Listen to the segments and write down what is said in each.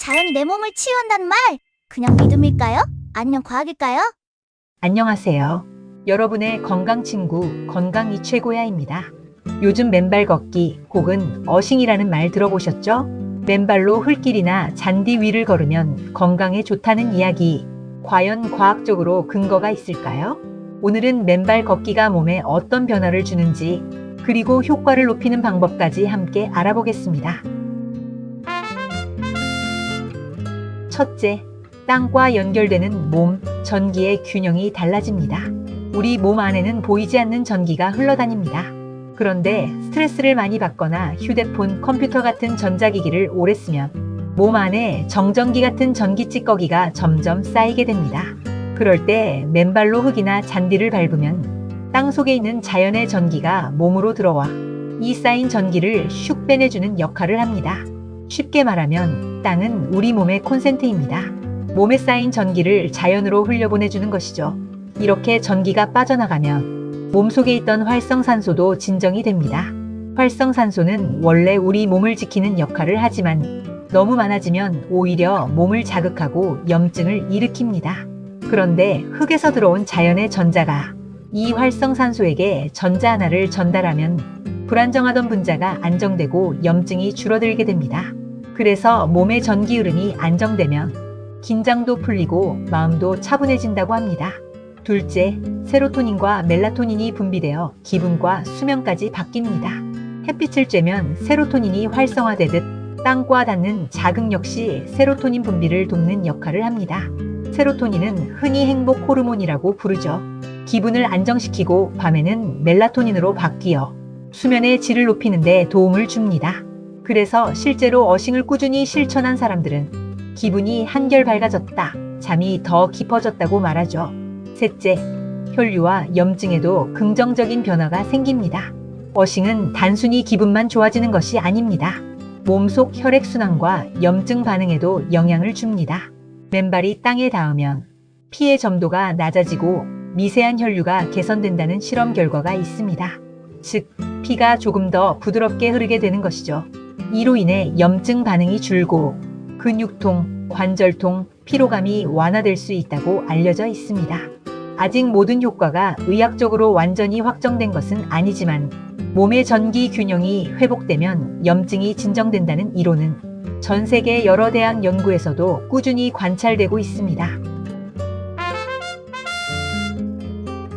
자연이 내 몸을 치유한다는 말, 그냥 믿음일까요? 아니면 과학일까요? 안녕하세요. 여러분의 건강 친구 건강이 최고야입니다. 요즘 맨발 걷기 혹은 어싱이라는 말 들어보셨죠? 맨발로 흙길이나 잔디 위를 걸으면 건강에 좋다는 이야기. 과연 과학적으로 근거가 있을까요? 오늘은 맨발 걷기가 몸에 어떤 변화를 주는지, 그리고 효과를 높이는 방법까지 함께 알아보겠습니다. 첫째, 땅과 연결되는 몸, 전기의 균형이 달라집니다. 우리 몸 안에는 보이지 않는 전기가 흘러다닙니다. 그런데 스트레스를 많이 받거나 휴대폰, 컴퓨터 같은 전자기기를 오래 쓰면 몸 안에 정전기 같은 전기 찌꺼기가 점점 쌓이게 됩니다. 그럴 때 맨발로 흙이나 잔디를 밟으면 땅 속에 있는 자연의 전기가 몸으로 들어와 이 쌓인 전기를 슉 빼내주는 역할을 합니다. 쉽게 말하면 땅은 우리 몸의 콘센트입니다. 몸에 쌓인 전기를 자연으로 흘려보내주는 것이죠. 이렇게 전기가 빠져나가면 몸속에 있던 활성산소도 진정이 됩니다. 활성산소는 원래 우리 몸을 지키는 역할을 하지만 너무 많아지면 오히려 몸을 자극하고 염증을 일으킵니다. 그런데 흙에서 들어온 자연의 전자가 이 활성산소에게 전자 하나를 전달하면 불안정하던 분자가 안정되고 염증이 줄어들게 됩니다. 그래서 몸의 전기 흐름이 안정되면 긴장도 풀리고 마음도 차분해진다고 합니다. 둘째, 세로토닌과 멜라토닌이 분비되어 기분과 수면까지 바뀝니다. 햇빛을 쬐면 세로토닌이 활성화되듯 땅과 닿는 자극 역시 세로토닌 분비를 돕는 역할을 합니다. 세로토닌은 흔히 행복 호르몬이라고 부르죠. 기분을 안정시키고 밤에는 멜라토닌으로 바뀌어 수면의 질을 높이는 데 도움을 줍니다. 그래서 실제로 어싱을 꾸준히 실천한 사람들은 기분이 한결 밝아졌다, 잠이 더 깊어졌다고 말하죠. 셋째, 혈류와 염증에도 긍정적인 변화가 생깁니다. 어싱은 단순히 기분만 좋아지는 것이 아닙니다. 몸속 혈액순환과 염증 반응에도 영향을 줍니다. 맨발이 땅에 닿으면 피의 점도가 낮아지고 미세한 혈류가 개선된다는 실험 결과가 있습니다. 즉, 피가 조금 더 부드럽게 흐르게 되는 것이죠. 이로 인해 염증 반응이 줄고 근육통, 관절통, 피로감이 완화될 수 있다고 알려져 있습니다. 아직 모든 효과가 의학적으로 완전히 확정된 것은 아니지만 몸의 전기 균형이 회복되면 염증이 진정된다는 이론은 전 세계 여러 대학 연구에서도 꾸준히 관찰되고 있습니다.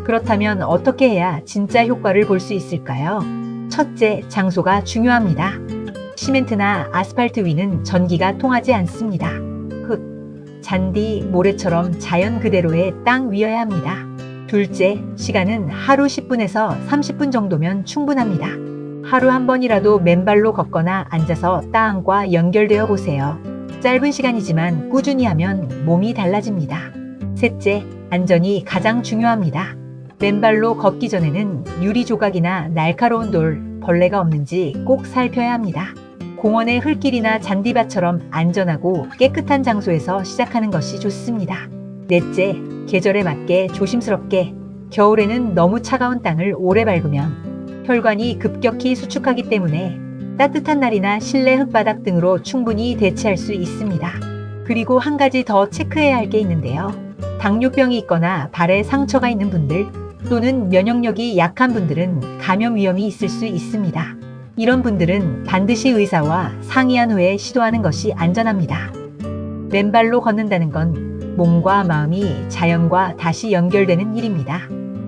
그렇다면 어떻게 해야 진짜 효과를 볼 수 있을까요? 첫째, 장소가 중요합니다. 시멘트나 아스팔트 위는 전기가 통하지 않습니다. 흙, 잔디, 모래처럼 자연 그대로의 땅 위여야 합니다. 둘째, 시간은 하루 10분에서 30분 정도면 충분합니다. 하루 한 번이라도 맨발로 걷거나 앉아서 땅과 연결되어 보세요. 짧은 시간이지만 꾸준히 하면 몸이 달라집니다. 셋째, 안전이 가장 중요합니다. 맨발로 걷기 전에는 유리 조각이나 날카로운 돌, 벌레가 없는지 꼭 살펴야 합니다. 공원의 흙길이나 잔디밭처럼 안전하고 깨끗한 장소에서 시작하는 것이 좋습니다. 넷째, 계절에 맞게 조심스럽게. 겨울에는 너무 차가운 땅을 오래 밟으면 혈관이 급격히 수축하기 때문에 따뜻한 날이나 실내 흙바닥 등으로 충분히 대체할 수 있습니다. 그리고 한 가지 더 체크해야 할 게 있는데요. 당뇨병이 있거나 발에 상처가 있는 분들 또는 면역력이 약한 분들은 감염 위험이 있을 수 있습니다. 이런 분들은 반드시 의사와 상의한 후에 시도하는 것이 안전합니다. 맨발로 걷는다는 건 몸과 마음이 자연과 다시 연결되는 일입니다.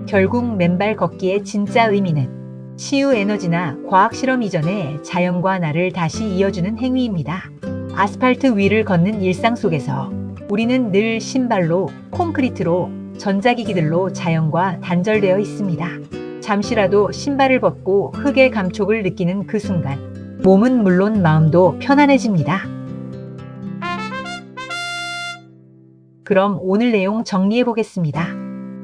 결국 맨발 걷기의 진짜 의미는 치유 에너지나 과학 실험 이전에 자연과 나를 다시 이어주는 행위입니다. 아스팔트 위를 걷는 일상 속에서 우리는 늘 신발로, 콘크리트로, 전자기기들로 자연과 단절되어 있습니다. 잠시라도 신발을 벗고 흙의 감촉을 느끼는 그 순간 몸은 물론 마음도 편안해집니다. 그럼 오늘 내용 정리해 보겠습니다.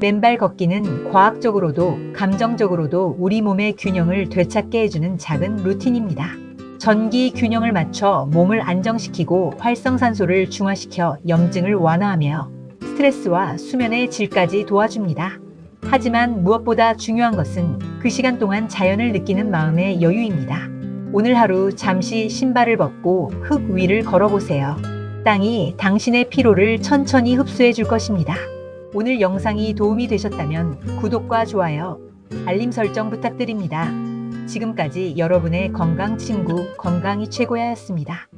맨발 걷기는 과학적으로도 감정적으로도 우리 몸의 균형을 되찾게 해주는 작은 루틴입니다. 전기 균형을 맞춰 몸을 안정시키고 활성산소를 중화시켜 염증을 완화하며 스트레스와 수면의 질까지 도와줍니다. 하지만 무엇보다 중요한 것은 그 시간 동안 자연을 느끼는 마음의 여유입니다. 오늘 하루 잠시 신발을 벗고 흙 위를 걸어보세요. 땅이 당신의 피로를 천천히 흡수해 줄 것입니다. 오늘 영상이 도움이 되셨다면 구독과 좋아요, 알림 설정 부탁드립니다. 지금까지 여러분의 건강 친구 건강이 최고야였습니다.